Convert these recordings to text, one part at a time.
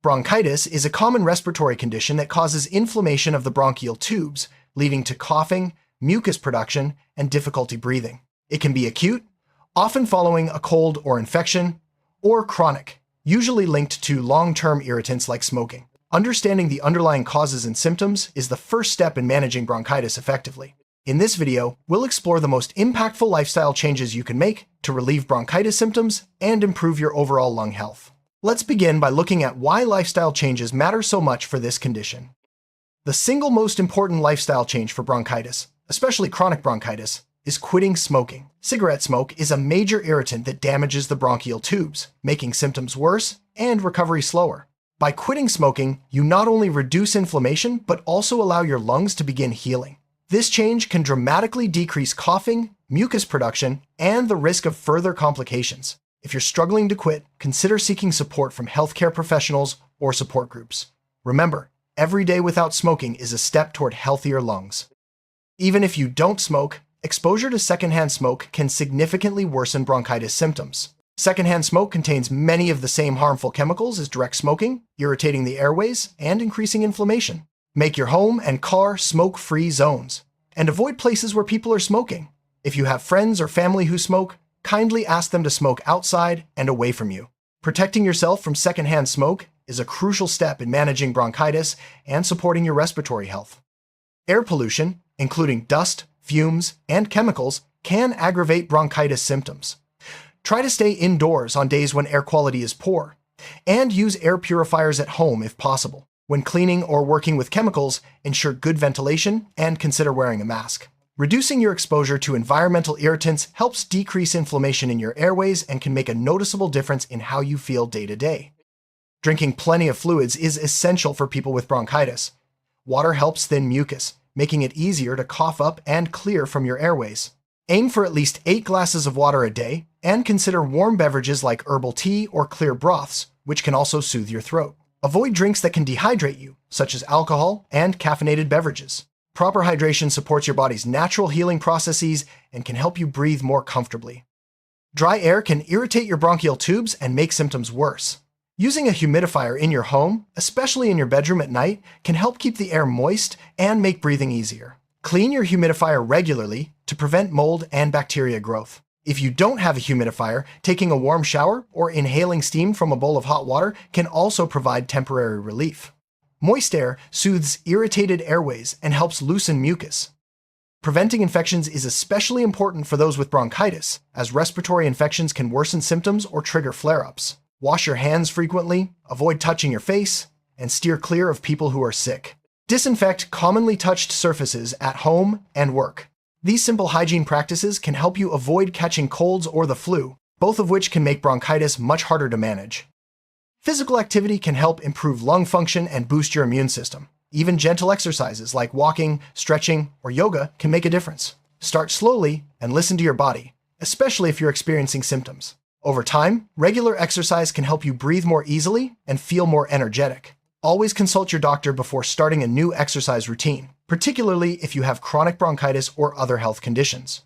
Bronchitis is a common respiratory condition that causes inflammation of the bronchial tubes, leading to coughing, mucus production, and difficulty breathing. It can be acute, often following a cold or infection, or chronic, usually linked to long-term irritants like smoking. Understanding the underlying causes and symptoms is the first step in managing bronchitis effectively. In this video, we'll explore the most impactful lifestyle changes you can make to relieve bronchitis symptoms and improve your overall lung health. Let's begin by looking at why lifestyle changes matter so much for this condition. The single most important lifestyle change for bronchitis, especially chronic bronchitis, is quitting smoking. Cigarette smoke is a major irritant that damages the bronchial tubes, making symptoms worse and recovery slower. By quitting smoking, you not only reduce inflammation, but also allow your lungs to begin healing. This change can dramatically decrease coughing, mucus production, and the risk of further complications. If you're struggling to quit, consider seeking support from healthcare professionals or support groups. Remember, every day without smoking is a step toward healthier lungs. Even if you don't smoke, exposure to secondhand smoke can significantly worsen bronchitis symptoms. Secondhand smoke contains many of the same harmful chemicals as direct smoking, irritating the airways and increasing inflammation. Make your home and car smoke-free zones, and avoid places where people are smoking. If you have friends or family who smoke, kindly ask them to smoke outside and away from you. Protecting yourself from secondhand smoke is a crucial step in managing bronchitis and supporting your respiratory health. Air pollution, including dust, fumes, and chemicals, can aggravate bronchitis symptoms. Try to stay indoors on days when air quality is poor, and use air purifiers at home if possible. When cleaning or working with chemicals, ensure good ventilation and consider wearing a mask. Reducing your exposure to environmental irritants helps decrease inflammation in your airways and can make a noticeable difference in how you feel day to day. Drinking plenty of fluids is essential for people with bronchitis. Water helps thin mucus, making it easier to cough up and clear from your airways. Aim for at least 8 glasses of water a day, and consider warm beverages like herbal tea or clear broths, which can also soothe your throat. Avoid drinks that can dehydrate you, such as alcohol and caffeinated beverages. Proper hydration supports your body's natural healing processes and can help you breathe more comfortably. Dry air can irritate your bronchial tubes and make symptoms worse. Using a humidifier in your home, especially in your bedroom at night, can help keep the air moist and make breathing easier. Clean your humidifier regularly to prevent mold and bacteria growth. If you don't have a humidifier, taking a warm shower or inhaling steam from a bowl of hot water can also provide temporary relief. Moist air soothes irritated airways and helps loosen mucus. Preventing infections is especially important for those with bronchitis, as respiratory infections can worsen symptoms or trigger flare-ups. Wash your hands frequently, avoid touching your face, and steer clear of people who are sick. Disinfect commonly touched surfaces at home and work. These simple hygiene practices can help you avoid catching colds or the flu, both of which can make bronchitis much harder to manage. Physical activity can help improve lung function and boost your immune system. Even gentle exercises like walking, stretching, or yoga can make a difference. Start slowly and listen to your body, especially if you're experiencing symptoms. Over time, regular exercise can help you breathe more easily and feel more energetic. Always consult your doctor before starting a new exercise routine, particularly if you have chronic bronchitis or other health conditions.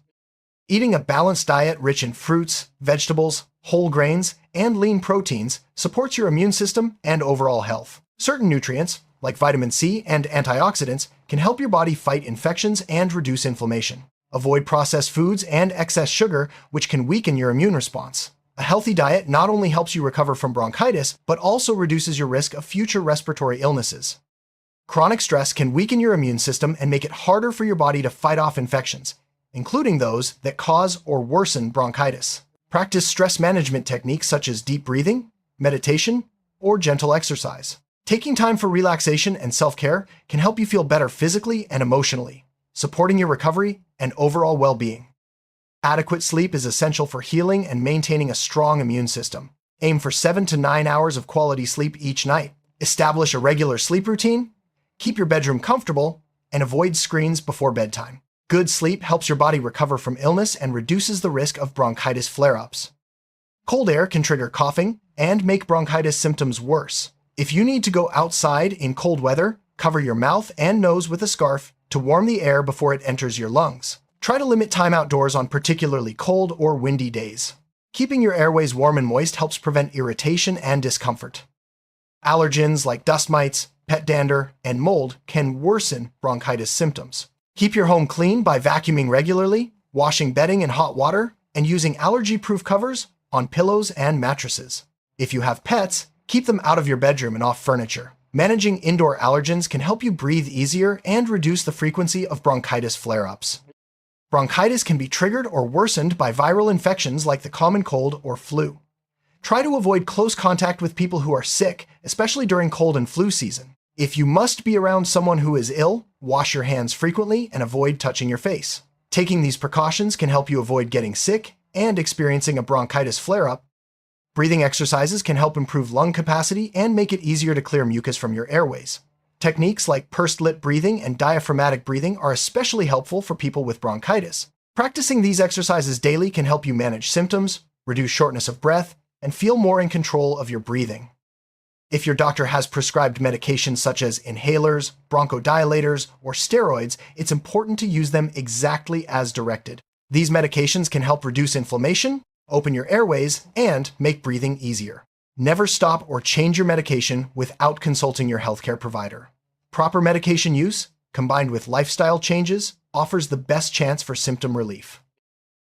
Eating a balanced diet rich in fruits, vegetables, whole grains, and lean proteins supports your immune system and overall health. Certain nutrients, like vitamin C and antioxidants, can help your body fight infections and reduce inflammation. Avoid processed foods and excess sugar, which can weaken your immune response. A healthy diet not only helps you recover from bronchitis, but also reduces your risk of future respiratory illnesses. Chronic stress can weaken your immune system and make it harder for your body to fight off infections, including those that cause or worsen bronchitis. Practice stress management techniques such as deep breathing, meditation, or gentle exercise. Taking time for relaxation and self-care can help you feel better physically and emotionally, supporting your recovery and overall well-being. Adequate sleep is essential for healing and maintaining a strong immune system. Aim for 7 to 9 hours of quality sleep each night. Establish a regular sleep routine, keep your bedroom comfortable, and avoid screens before bedtime. Good sleep helps your body recover from illness and reduces the risk of bronchitis flare-ups. Cold air can trigger coughing and make bronchitis symptoms worse. If you need to go outside in cold weather, cover your mouth and nose with a scarf to warm the air before it enters your lungs. Try to limit time outdoors on particularly cold or windy days. Keeping your airways warm and moist helps prevent irritation and discomfort. Allergens like dust mites, pet dander, and mold can worsen bronchitis symptoms. Keep your home clean by vacuuming regularly, washing bedding in hot water, and using allergy-proof covers on pillows and mattresses. If you have pets, keep them out of your bedroom and off furniture. Managing indoor allergens can help you breathe easier and reduce the frequency of bronchitis flare-ups. Bronchitis can be triggered or worsened by viral infections like the common cold or flu. Try to avoid close contact with people who are sick, especially during cold and flu season. If you must be around someone who is ill, wash your hands frequently and avoid touching your face. Taking these precautions can help you avoid getting sick and experiencing a bronchitis flare-up. Breathing exercises can help improve lung capacity and make it easier to clear mucus from your airways. Techniques like pursed lip breathing and diaphragmatic breathing are especially helpful for people with bronchitis. Practicing these exercises daily can help you manage symptoms, reduce shortness of breath, and feel more in control of your breathing. If your doctor has prescribed medications such as inhalers, bronchodilators, or steroids, it's important to use them exactly as directed. These medications can help reduce inflammation, open your airways, and make breathing easier. Never stop or change your medication without consulting your healthcare provider. Proper medication use, combined with lifestyle changes, offers the best chance for symptom relief.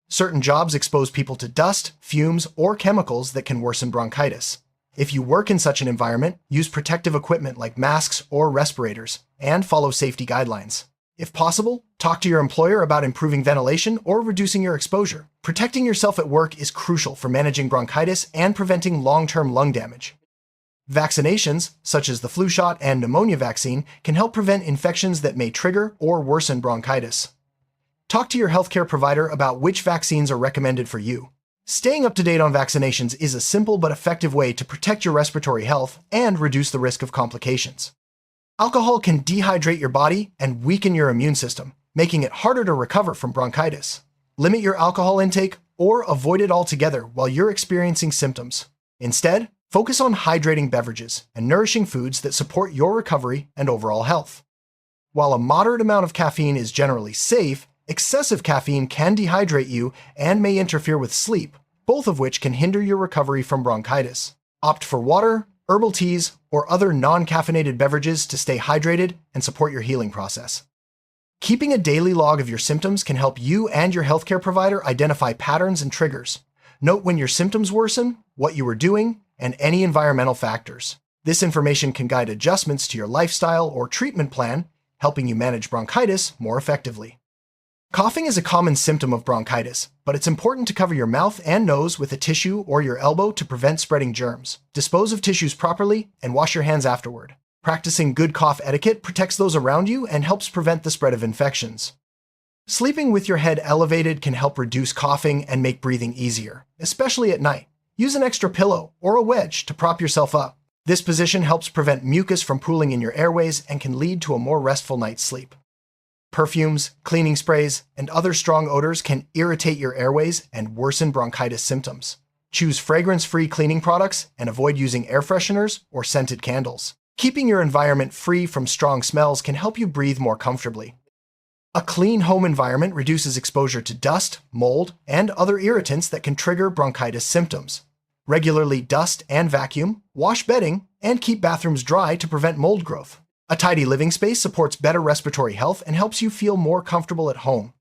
Certain jobs expose people to dust, fumes, or chemicals that can worsen bronchitis. If you work in such an environment, use protective equipment like masks or respirators, and follow safety guidelines. If possible, talk to your employer about improving ventilation or reducing your exposure. Protecting yourself at work is crucial for managing bronchitis and preventing long-term lung damage. Vaccinations, such as the flu shot and pneumonia vaccine, can help prevent infections that may trigger or worsen bronchitis. Talk to your healthcare provider about which vaccines are recommended for you. Staying up to date on vaccinations is a simple but effective way to protect your respiratory health and reduce the risk of complications. Alcohol can dehydrate your body and weaken your immune system, making it harder to recover from bronchitis. Limit your alcohol intake or avoid it altogether while you're experiencing symptoms. Instead, focus on hydrating beverages and nourishing foods that support your recovery and overall health. While a moderate amount of caffeine is generally safe, excessive caffeine can dehydrate you and may interfere with sleep, both of which can hinder your recovery from bronchitis. Opt for water, herbal teas, or other non-caffeinated beverages to stay hydrated and support your healing process. Keeping a daily log of your symptoms can help you and your healthcare provider identify patterns and triggers. Note when your symptoms worsen, what you were doing, and any environmental factors. This information can guide adjustments to your lifestyle or treatment plan, helping you manage bronchitis more effectively. Coughing is a common symptom of bronchitis, but it's important to cover your mouth and nose with a tissue or your elbow to prevent spreading germs. Dispose of tissues properly and wash your hands afterward. Practicing good cough etiquette protects those around you and helps prevent the spread of infections. Sleeping with your head elevated can help reduce coughing and make breathing easier, especially at night. Use an extra pillow or a wedge to prop yourself up. This position helps prevent mucus from pooling in your airways and can lead to a more restful night's sleep. Perfumes, cleaning sprays, and other strong odors can irritate your airways and worsen bronchitis symptoms. Choose fragrance-free cleaning products and avoid using air fresheners or scented candles. Keeping your environment free from strong smells can help you breathe more comfortably. A clean home environment reduces exposure to dust, mold, and other irritants that can trigger bronchitis symptoms. Regularly dust and vacuum, wash bedding, and keep bathrooms dry to prevent mold growth. A tidy living space supports better respiratory health and helps you feel more comfortable at home.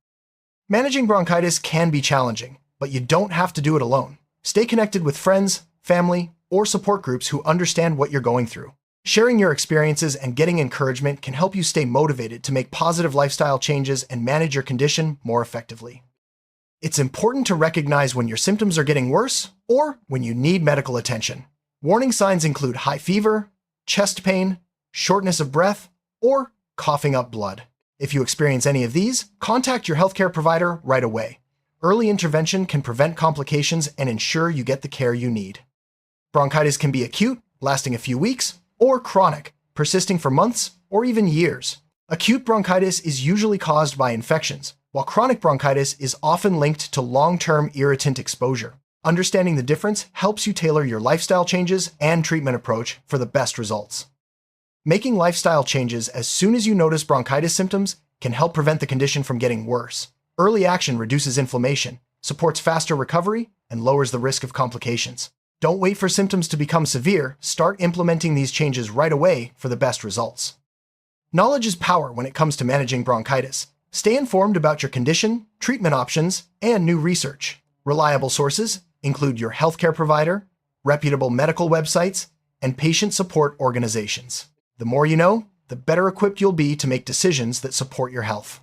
Managing bronchitis can be challenging, but you don't have to do it alone. Stay connected with friends, family, or support groups who understand what you're going through. Sharing your experiences and getting encouragement can help you stay motivated to make positive lifestyle changes and manage your condition more effectively. It's important to recognize when your symptoms are getting worse or when you need medical attention. Warning signs include high fever, chest pain, shortness of breath, or coughing up blood. If you experience any of these, contact your healthcare provider right away. Early intervention can prevent complications and ensure you get the care you need. Bronchitis can be acute, lasting a few weeks, or chronic, persisting for months or even years. Acute bronchitis is usually caused by infections, while chronic bronchitis is often linked to long-term irritant exposure. Understanding the difference helps you tailor your lifestyle changes and treatment approach for the best results. Making lifestyle changes as soon as you notice bronchitis symptoms can help prevent the condition from getting worse. Early action reduces inflammation, supports faster recovery, and lowers the risk of complications. Don't wait for symptoms to become severe. Start implementing these changes right away for the best results. Knowledge is power when it comes to managing bronchitis. Stay informed about your condition, treatment options, and new research. Reliable sources include your healthcare provider, reputable medical websites, and patient support organizations. The more you know, the better equipped you'll be to make decisions that support your health.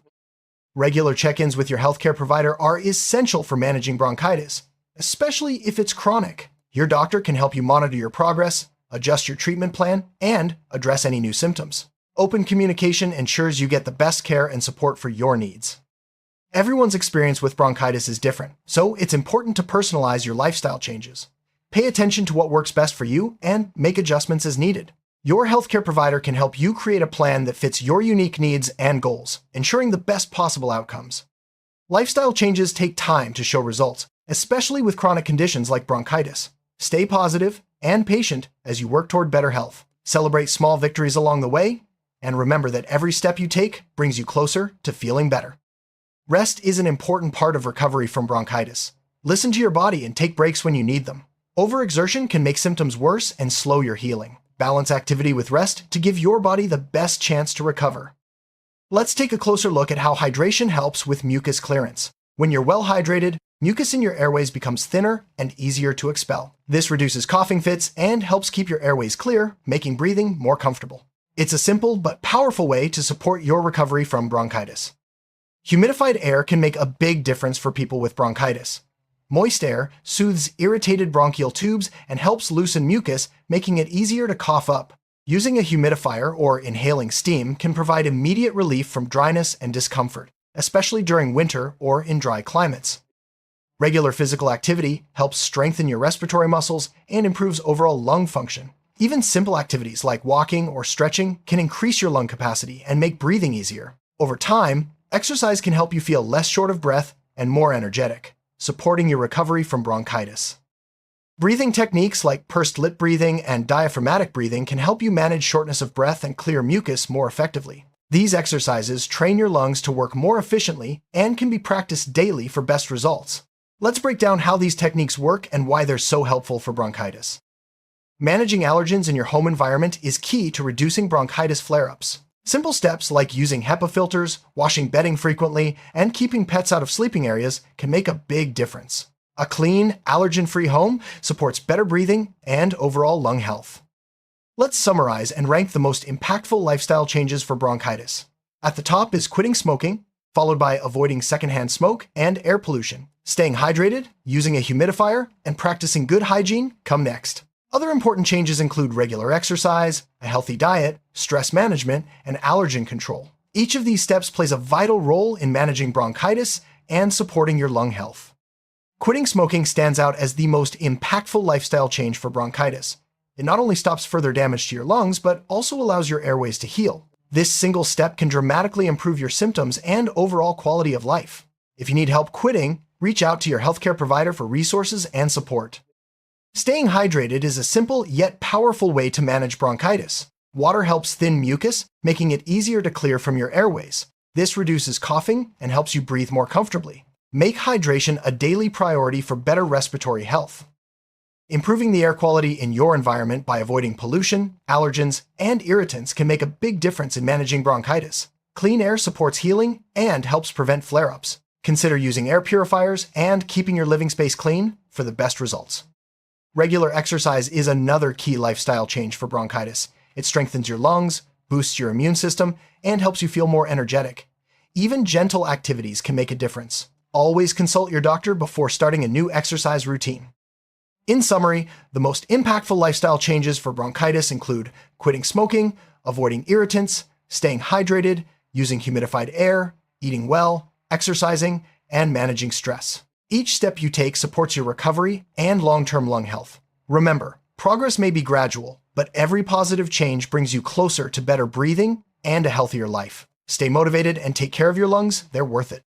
Regular check-ins with your healthcare provider are essential for managing bronchitis, especially if it's chronic. Your doctor can help you monitor your progress, adjust your treatment plan, and address any new symptoms. Open communication ensures you get the best care and support for your needs. Everyone's experience with bronchitis is different, so it's important to personalize your lifestyle changes. Pay attention to what works best for you and make adjustments as needed. Your healthcare provider can help you create a plan that fits your unique needs and goals, ensuring the best possible outcomes. Lifestyle changes take time to show results, especially with chronic conditions like bronchitis. Stay positive and patient as you work toward better health. Celebrate small victories along the way, and remember that every step you take brings you closer to feeling better. Rest is an important part of recovery from bronchitis. Listen to your body and take breaks when you need them. Overexertion can make symptoms worse and slow your healing. Balance activity with rest to give your body the best chance to recover. Let's take a closer look at how hydration helps with mucus clearance. When you're well hydrated, mucus in your airways becomes thinner and easier to expel. This reduces coughing fits and helps keep your airways clear, making breathing more comfortable. It's a simple but powerful way to support your recovery from bronchitis. Humidified air can make a big difference for people with bronchitis. Moist air soothes irritated bronchial tubes and helps loosen mucus, making it easier to cough up. Using a humidifier or inhaling steam can provide immediate relief from dryness and discomfort, especially during winter or in dry climates. Regular physical activity helps strengthen your respiratory muscles and improves overall lung function. Even simple activities like walking or stretching can increase your lung capacity and make breathing easier. Over time, exercise can help you feel less short of breath and more energetic, supporting your recovery from bronchitis. Breathing techniques like pursed lip breathing and diaphragmatic breathing can help you manage shortness of breath and clear mucus more effectively. These exercises train your lungs to work more efficiently and can be practiced daily for best results. Let's break down how these techniques work and why they're so helpful for bronchitis. Managing allergens in your home environment is key to reducing bronchitis flare-ups. Simple steps like using HEPA filters, washing bedding frequently, and keeping pets out of sleeping areas can make a big difference. A clean, allergen-free home supports better breathing and overall lung health. Let's summarize and rank the most impactful lifestyle changes for bronchitis. At the top is quitting smoking, followed by avoiding secondhand smoke and air pollution. Staying hydrated, using a humidifier, and practicing good hygiene come next. Other important changes include regular exercise, a healthy diet, stress management, and allergen control. Each of these steps plays a vital role in managing bronchitis and supporting your lung health. Quitting smoking stands out as the most impactful lifestyle change for bronchitis. It not only stops further damage to your lungs, but also allows your airways to heal. This single step can dramatically improve your symptoms and overall quality of life. If you need help quitting, reach out to your healthcare provider for resources and support. Staying hydrated is a simple yet powerful way to manage bronchitis. Water helps thin mucus, making it easier to clear from your airways. This reduces coughing and helps you breathe more comfortably. Make hydration a daily priority for better respiratory health. Improving the air quality in your environment by avoiding pollution, allergens, and irritants can make a big difference in managing bronchitis. Clean air supports healing and helps prevent flare-ups. Consider using air purifiers and keeping your living space clean for the best results. Regular exercise is another key lifestyle change for bronchitis. It strengthens your lungs, boosts your immune system, and helps you feel more energetic. Even gentle activities can make a difference. Always consult your doctor before starting a new exercise routine. In summary, the most impactful lifestyle changes for bronchitis include quitting smoking, avoiding irritants, staying hydrated, using humidified air, eating well, exercising, and managing stress. Each step you take supports your recovery and long-term lung health. Remember, progress may be gradual, but every positive change brings you closer to better breathing and a healthier life. Stay motivated and take care of your lungs. They're worth it.